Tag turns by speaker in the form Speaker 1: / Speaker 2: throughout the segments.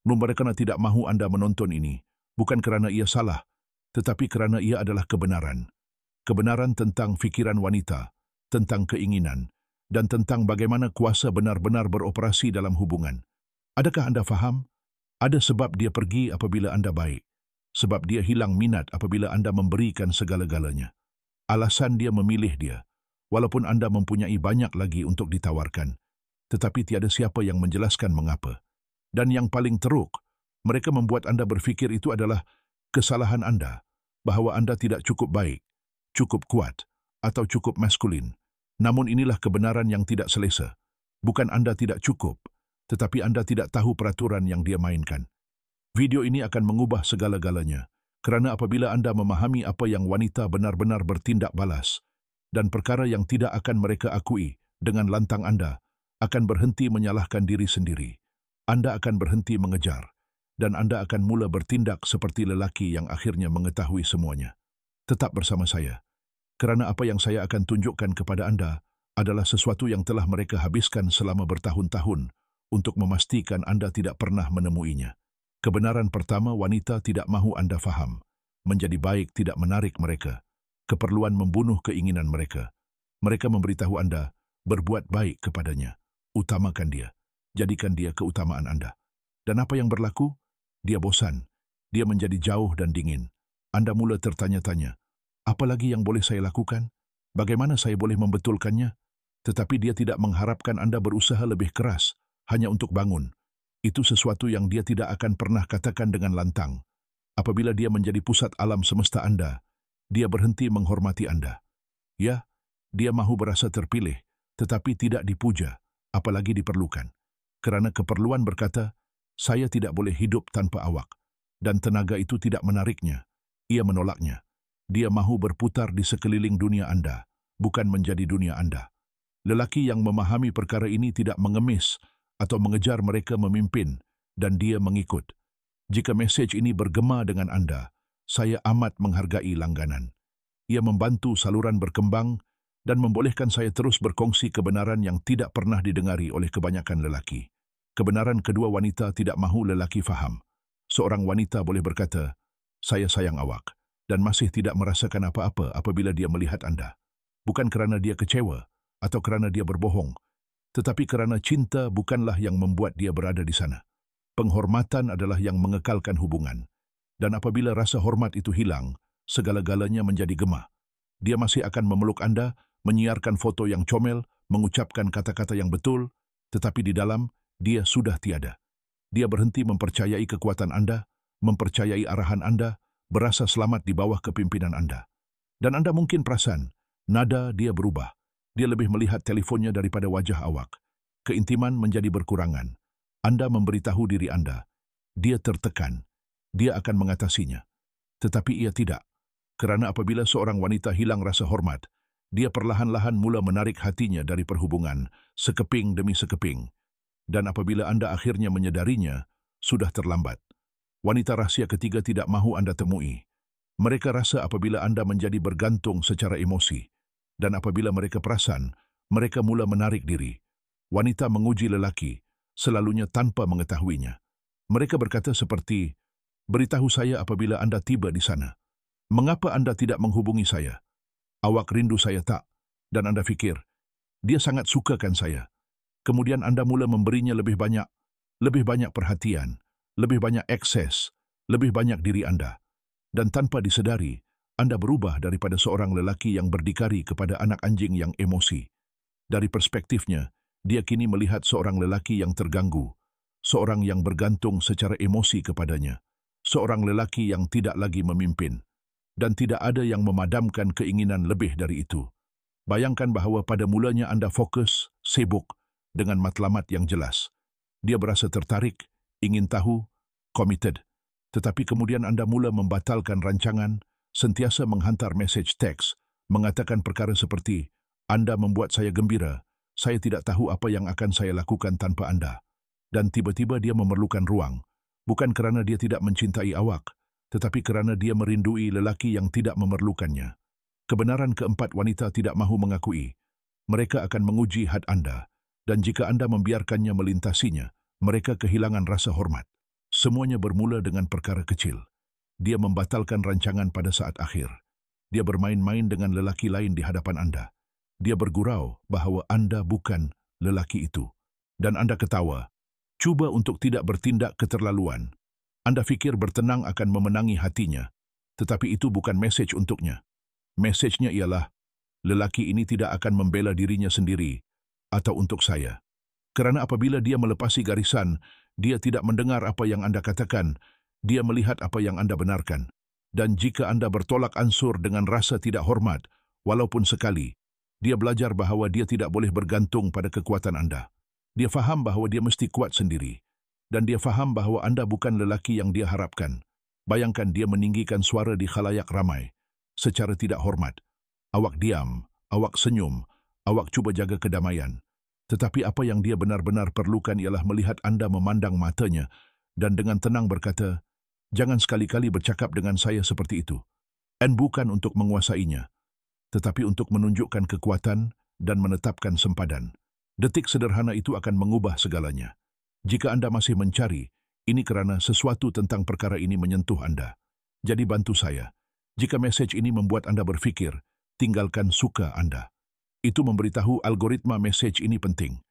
Speaker 1: Mereka tidak mahu Anda menonton ini, bukan kerana ia salah, tetapi kerana ia adalah kebenaran. Kebenaran tentang fikiran wanita, tentang keinginan, dan tentang bagaimana kuasa benar-benar beroperasi dalam hubungan. Adakah Anda faham? Ada sebab dia pergi apabila Anda baik. Sebab dia hilang minat apabila Anda memberikan segala-galanya. Alasan dia memilih dia, walaupun Anda mempunyai banyak lagi untuk ditawarkan. Tetapi tiada siapa yang menjelaskan mengapa. Dan yang paling teruk, mereka membuat Anda berfikir itu adalah kesalahan Anda, bahawa Anda tidak cukup baik, cukup kuat, atau cukup maskulin. Namun inilah kebenaran yang tidak selesa. Bukan Anda tidak cukup, tetapi Anda tidak tahu peraturan yang dia mainkan. Video ini akan mengubah segala-galanya, kerana apabila Anda memahami apa yang wanita benar-benar bertindak balas, dan perkara yang tidak akan mereka akui dengan lantang Anda, akan berhenti menyalahkan diri sendiri. Anda akan berhenti mengejar, dan Anda akan mula bertindak seperti lelaki yang akhirnya mengetahui semuanya. Tetap bersama saya, kerana apa yang saya akan tunjukkan kepada Anda adalah sesuatu yang telah mereka habiskan selama bertahun-tahun untuk memastikan Anda tidak pernah menemuinya. Kebenaran pertama, wanita tidak mahu Anda faham. Menjadi baik tidak menarik mereka. Keperluan membunuh keinginan mereka. Mereka memberitahu Anda, berbuat baik kepadanya. Utamakan dia. Jadikan dia keutamaan Anda. Dan apa yang berlaku? Dia bosan. Dia menjadi jauh dan dingin. Anda mula tertanya-tanya, apa lagi yang boleh saya lakukan? Bagaimana saya boleh membetulkannya? Tetapi dia tidak mengharapkan Anda berusaha lebih keras, hanya untuk bangun. Itu sesuatu yang dia tidak akan pernah katakan dengan lantang. Apabila dia menjadi pusat alam semesta Anda, dia berhenti menghormati Anda. Ya, dia mahu berasa terpilih, tetapi tidak dipuja, apalagi diperlukan. Kerana keperluan berkata, saya tidak boleh hidup tanpa awak. Dan tenaga itu tidak menariknya. Ia menolaknya. Dia mahu berputar di sekeliling dunia Anda, bukan menjadi dunia Anda. Lelaki yang memahami perkara ini tidak mengemis atau mengejar mereka memimpin, dan dia mengikut. Jika mesej ini bergema dengan Anda, saya amat menghargai langganan. Ia membantu saluran berkembang dan membolehkan saya terus berkongsi kebenaran yang tidak pernah didengari oleh kebanyakan lelaki. Kebenaran kedua, wanita tidak mahu lelaki faham. Seorang wanita boleh berkata, saya sayang awak, dan masih tidak merasakan apa-apa apabila dia melihat Anda. Bukan kerana dia kecewa atau kerana dia berbohong, tetapi kerana cinta bukanlah yang membuat dia berada di sana. Penghormatan adalah yang mengekalkan hubungan. Dan apabila rasa hormat itu hilang, segala-galanya menjadi gemah. Dia masih akan memeluk Anda, menyiarkan foto yang comel, mengucapkan kata-kata yang betul, tetapi di dalam, dia sudah tiada. Dia berhenti mempercayai kekuatan Anda, mempercayai arahan Anda, berasa selamat di bawah kepimpinan Anda. Dan Anda mungkin perasan, nada dia berubah. Dia lebih melihat telefonnya daripada wajah awak. Keintiman menjadi berkurangan. Anda memberitahu diri Anda, dia tertekan. Dia akan mengatasinya. Tetapi ia tidak. Kerana apabila seorang wanita hilang rasa hormat, dia perlahan-lahan mula menarik hatinya dari perhubungan, sekeping demi sekeping. Dan apabila Anda akhirnya menyadarinya, sudah terlambat. Wanita rahsia ketiga tidak mahu Anda temui. Mereka rasa apabila Anda menjadi bergantung secara emosi. Dan apabila mereka perasan, mereka mula menarik diri. Wanita menguji lelaki, selalunya tanpa mengetahuinya. Mereka berkata seperti, beritahu saya apabila Anda tiba di sana. Mengapa Anda tidak menghubungi saya? Awak rindu saya tak? Dan Anda fikir, dia sangat sukakan saya. Kemudian Anda mula memberinya lebih banyak perhatian, lebih banyak akses, lebih banyak diri Anda. Dan tanpa disedari, Anda berubah daripada seorang lelaki yang berdikari kepada anak anjing yang emosi. Dari perspektifnya, dia kini melihat seorang lelaki yang terganggu, seorang yang bergantung secara emosi kepadanya, seorang lelaki yang tidak lagi memimpin, dan tidak ada yang memadamkan keinginan lebih dari itu. Bayangkan bahawa pada mulanya Anda fokus, sibuk, dengan matlamat yang jelas. Dia berasa tertarik, ingin tahu, committed. Tetapi kemudian Anda mula membatalkan rancangan, sentiasa menghantar mesej teks, mengatakan perkara seperti, Anda membuat saya gembira, saya tidak tahu apa yang akan saya lakukan tanpa Anda. Dan tiba-tiba dia memerlukan ruang, bukan kerana dia tidak mencintai awak, tetapi kerana dia merindui lelaki yang tidak memerlukannya. Kebenaran keempat, wanita tidak mahu mengakui. Mereka akan menguji had Anda. Dan jika Anda membiarkannya melintasinya, mereka kehilangan rasa hormat. Semuanya bermula dengan perkara kecil. Dia membatalkan rancangan pada saat akhir. Dia bermain-main dengan lelaki lain di hadapan Anda. Dia bergurau bahawa Anda bukan lelaki itu. Dan Anda ketawa. Cuba untuk tidak bertindak keterlaluan. Anda fikir bertenang akan memenangi hatinya. Tetapi itu bukan mesej untuknya. Mesejnya ialah, lelaki ini tidak akan membela dirinya sendiri atau untuk saya. Kerana apabila dia melepasi garisan, dia tidak mendengar apa yang Anda katakan, dia melihat apa yang Anda benarkan. Dan jika Anda bertolak ansur dengan rasa tidak hormat, walaupun sekali, dia belajar bahawa dia tidak boleh bergantung pada kekuatan Anda. Dia faham bahawa dia mesti kuat sendiri. Dan dia faham bahawa Anda bukan lelaki yang dia harapkan. Bayangkan dia meninggikan suara di khalayak ramai, secara tidak hormat. Awak diam, awak senyum, awak cuba jaga kedamaian. Tetapi apa yang dia benar-benar perlukan ialah melihat Anda memandang matanya dan dengan tenang berkata, jangan sekali-kali bercakap dengan saya seperti itu. Dan bukan untuk menguasainya, tetapi untuk menunjukkan kekuatan dan menetapkan sempadan. Detik sederhana itu akan mengubah segalanya. Jika Anda masih mencari, ini kerana sesuatu tentang perkara ini menyentuh Anda. Jadi bantu saya. Jika mesej ini membuat Anda berfikir, tinggalkan suka Anda. Itu memberitahu algoritma mesej ini penting.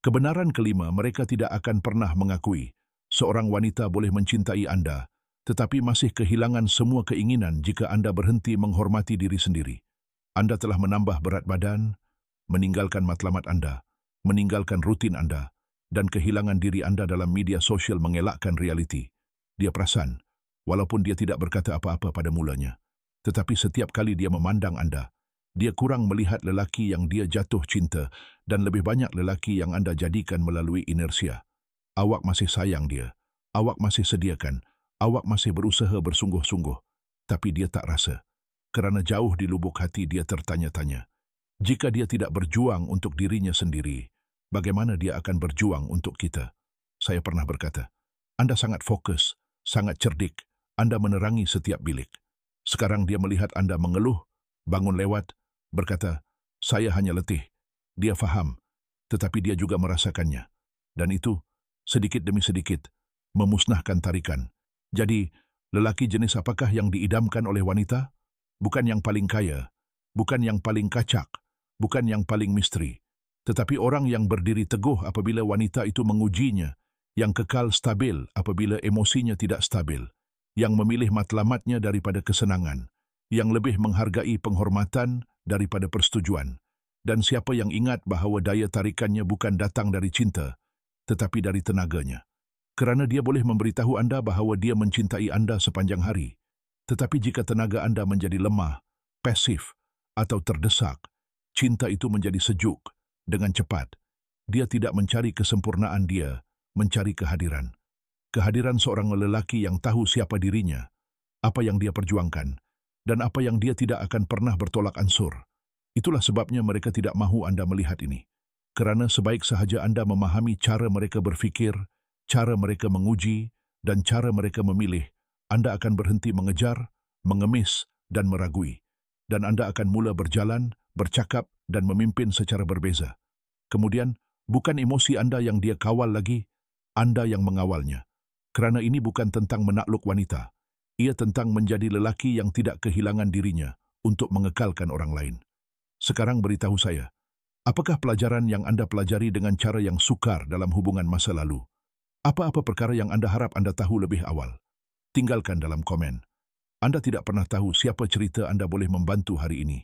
Speaker 1: Kebenaran kelima, mereka tidak akan pernah mengakui. Seorang wanita boleh mencintai Anda, tetapi masih kehilangan semua keinginan jika Anda berhenti menghormati diri sendiri. Anda telah menambah berat badan, meninggalkan matlamat Anda, meninggalkan rutin Anda, dan kehilangan diri Anda dalam media sosial mengelakkan realiti. Dia perasan, walaupun dia tidak berkata apa-apa pada mulanya. Tetapi setiap kali dia memandang Anda, dia kurang melihat lelaki yang dia jatuh cinta dan lebih banyak lelaki yang Anda jadikan melalui inersia. Awak masih sayang dia, awak masih sediakan, awak masih berusaha bersungguh-sungguh, tapi dia tak rasa. Kerana jauh di lubuk hati dia tertanya-tanya, jika dia tidak berjuang untuk dirinya sendiri, bagaimana dia akan berjuang untuk kita? Saya pernah berkata, Anda sangat fokus, sangat cerdik, Anda menerangi setiap bilik. Sekarang dia melihat Anda mengeluh, bangun lewat, berkata, saya hanya letih. Dia faham, tetapi dia juga merasakannya. Dan itu, sedikit demi sedikit, memusnahkan tarikan. Jadi, lelaki jenis apakah yang diidamkan oleh wanita? Bukan yang paling kaya, bukan yang paling kacak, bukan yang paling misteri. Tetapi orang yang berdiri teguh apabila wanita itu mengujinya, yang kekal stabil apabila emosinya tidak stabil, yang memilih matlamatnya daripada kesenangan, yang lebih menghargai penghormatan daripada persetujuan, dan siapa yang ingat bahawa daya tarikannya bukan datang dari cinta, tetapi dari tenaganya. Kerana dia boleh memberitahu Anda bahawa dia mencintai Anda sepanjang hari. Tetapi jika tenaga Anda menjadi lemah, pasif, atau terdesak, cinta itu menjadi sejuk, dengan cepat. Dia tidak mencari kesempurnaan dia, mencari kehadiran. Kehadiran seorang lelaki yang tahu siapa dirinya, apa yang dia perjuangkan, dan apa yang dia tidak akan pernah bertolak ansur. Itulah sebabnya mereka tidak mahu Anda melihat ini. Kerana sebaik sahaja Anda memahami cara mereka berfikir, cara mereka menguji, dan cara mereka memilih, Anda akan berhenti mengejar, mengemis, dan meragui. Dan Anda akan mula berjalan, bercakap, dan memimpin secara berbeza. Kemudian, bukan emosi Anda yang dia kawal lagi, Anda yang mengawalnya. Kerana ini bukan tentang menakluk wanita. Ia tentang menjadi lelaki yang tidak kehilangan dirinya untuk mengekalkan orang lain. Sekarang beritahu saya, apakah pelajaran yang Anda pelajari dengan cara yang sukar dalam hubungan masa lalu? Apa-apa perkara yang Anda harap Anda tahu lebih awal? Tinggalkan dalam komen. Anda tidak pernah tahu siapa cerita Anda boleh membantu hari ini.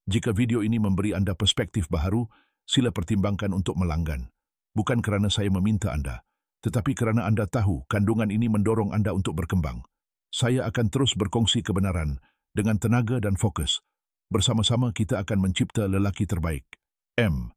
Speaker 1: Jika video ini memberi Anda perspektif baharu, sila pertimbangkan untuk melanggan. Bukan kerana saya meminta Anda, tetapi kerana Anda tahu kandungan ini mendorong Anda untuk berkembang. Saya akan terus berkongsi kebenaran dengan tenaga dan fokus. Bersama-sama kita akan mencipta lelaki terbaik. M.